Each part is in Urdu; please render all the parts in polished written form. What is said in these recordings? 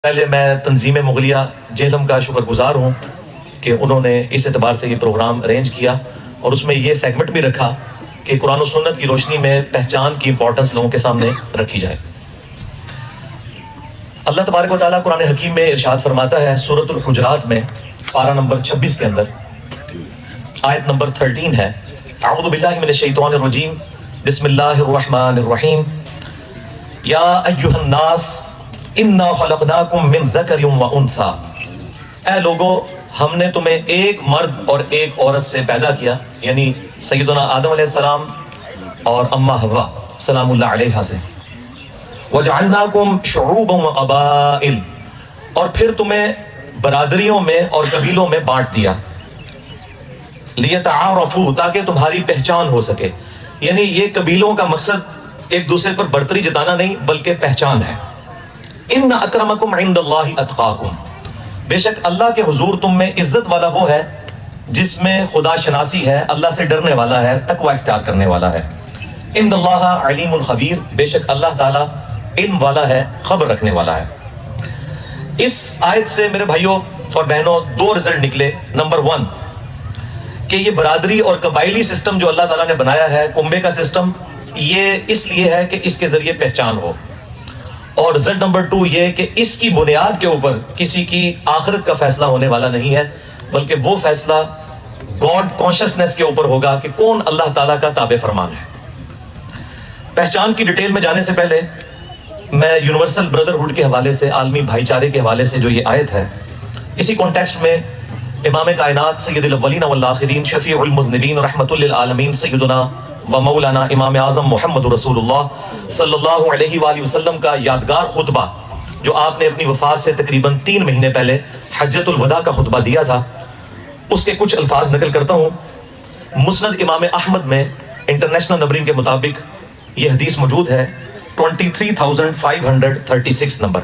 پہلے میں تنظیم مغلیہ جہلم کا شکر گزار ہوں کہ انہوں نے اس اعتبار سے یہ پروگرام ارینج کیا اور اس میں یہ سیگمنٹ بھی رکھا کہ قرآن و سنت کی روشنی میں پہچان کی امپورٹنس لوگوں کے سامنے رکھی جائے۔ اللہ تبارک و تعالیٰ قرآن حکیم میں ارشاد فرماتا ہے سورۃ الحجرات میں پارہ نمبر 26 کے اندر آیت نمبر 13 ہے، اعوذ باللہ من الشیطان الرجیم، بسم اللہ الرحمن الرحیم، یا ایہا الناس انا خلقناکم من ذکر و انثی، اے لوگو ہم نے تمہیں ایک مرد اور ایک عورت سے پیدا کیا، یعنی سیدنا آدم علیہ السلام اور اما حوا سلام اللہ علیہا سے، وجعلناکم شعوبا و قبائل، اور پھر تمہیں برادریوں میں اور قبیلوں میں بانٹ دیا، لیتعارفوا، تاکہ تمہاری پہچان ہو سکے، یعنی یہ قبیلوں کا مقصد ایک دوسرے پر برتری جتانا نہیں بلکہ پہچان ہے۔ ان اکرمکم عند اللہ اتقاکم، بے شک اللہ کے حضور تم میں عزت والا وہ ہے جس میں خدا شناسی ہے، اللہ سے ڈرنے والا ہے، تقوی اختیار کرنے والا ہے۔ ان اللہ علیم خبیر، بے شک اللہ تعالی علم والا ہے، خبر رکھنے والا ہے۔ اس آیت سے میرے بھائیوں اور بہنوں دو رزلٹ نکلے۔ نمبر 1 کہ یہ برادری اور قبائلی سسٹم جو اللہ تعالیٰ نے بنایا ہے، کنبے کا سسٹم، یہ اس لیے ہے کہ اس کے ذریعے پہچان ہو، اور رزلٹ نمبر 2 یہ کہ اس کی بنیاد کے اوپر کسی کی آخرت کا فیصلہ ہونے والا نہیں ہے، بلکہ وہ فیصلہ گاڈ کانشسنس کے اوپر ہوگا کہ کون اللہ تعالیٰ کا تابع فرمان ہے۔ پہچان کی ڈیٹیل میں جانے سے پہلے میں یونیورسل بردرہڈ کے حوالے سے، عالمی بھائی چارے کے حوالے سے جو یہ آیت ہے، اسی کانٹیکسٹ میں امام کائنات سید الاولین والآخرین شفیع المذنبین رحمۃ للعالمین سیدنا و مولانا امام اعظم محمد رسول اللہ صلی اللہ علیہ وآلہ وسلم کا یادگار خطبہ جو آپ نے اپنی وفات سے تقریباً 3 مہینے پہلے حجۃ الوداع کا خطبہ دیا تھا، اس کے کچھ الفاظ نقل کرتا ہوں۔ مسند امام احمد میں انٹرنیشنل نمبرنگ کے مطابق یہ حدیث موجود ہے 23,536 نمبر،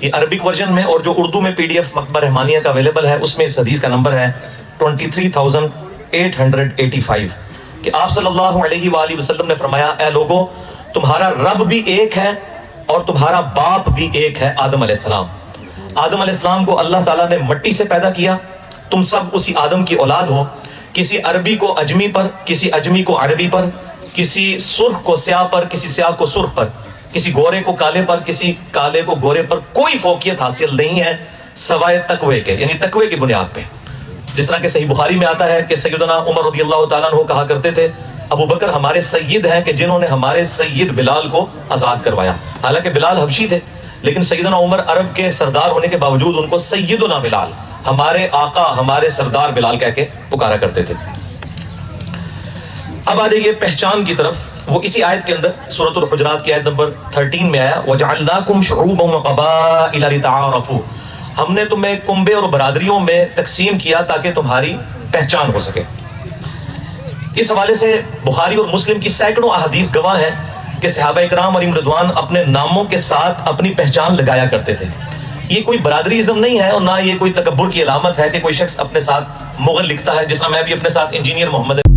یہ عربک ورژن میں، اور جو اردو میں PDF مکتبہ رحمانیہ کا اویلیبل ہے اس میں اس حدیث کا نمبر ہے 23,885 کہ آپ صلی اللہ علیہ وآلہ وسلم نے فرمایا، اے لوگو تمہارا رب بھی ایک ہے اور تمہارا باپ بھی ایک ہے، آدم علیہ السلام۔ آدم علیہ السلام کو اللہ تعالیٰ نے مٹی سے پیدا کیا، تم سب اسی آدم کی اولاد ہو، کسی عربی کو اجمی پر، کسی اجمی کو عربی پر، کسی سرخ کو سیاہ پر، کسی سیاہ کو سرخ پر، کسی گورے کو کالے پر، کسی کالے کو گورے پر، کوئی فوقیت حاصل نہیں ہے سوائے تقوی کے، یعنی تقوی کی بنیاد پہ۔ جس طرح کہ صحیح بخاری میں آتا ہے کہ سیدنا عمر رضی اللہ تعالیٰ عنہ کہا کرتے تھے، ابو بکر ہمارے سید ہیں کہ جنہوں نے ہمارے سید بلال کو آزاد کروایا، حالانکہ بلال حبشی تھے، لیکن سیدنا عمر عرب کے سردار ہونے کے باوجود ان کو سیدنا بلال، ہمارے آقا، ہمارے سردار بلال کہہ کے پکارا کرتے تھے۔ اب آ جائیے پہچان کی طرف، وہ اسی آیت کے اندر سورۃ الحجرات کی آیت نمبر 13 میں آیا، وَجَعَلْنَاكُمْ شُعُوبًا وَقَبَائِلَ لِتَعَارَفُوا، ہم نے تمہیں کنبے اور برادریوں میں تقسیم کیا تاکہ تمہاری پہچان ہو سکے۔ اس حوالے سے بخاری اور مسلم کی سینکڑوں احادیث گواہ ہیں کہ صحابہ اکرام علیہم رضوان اپنے ناموں کے ساتھ اپنی پہچان لگایا کرتے تھے۔ یہ کوئی برادریزم نہیں ہے اور نہ یہ کوئی تکبر کی علامت ہے کہ کوئی شخص اپنے ساتھ مغل لکھتا ہے، جس طرح میں بھی اپنے ساتھ انجینئر محمد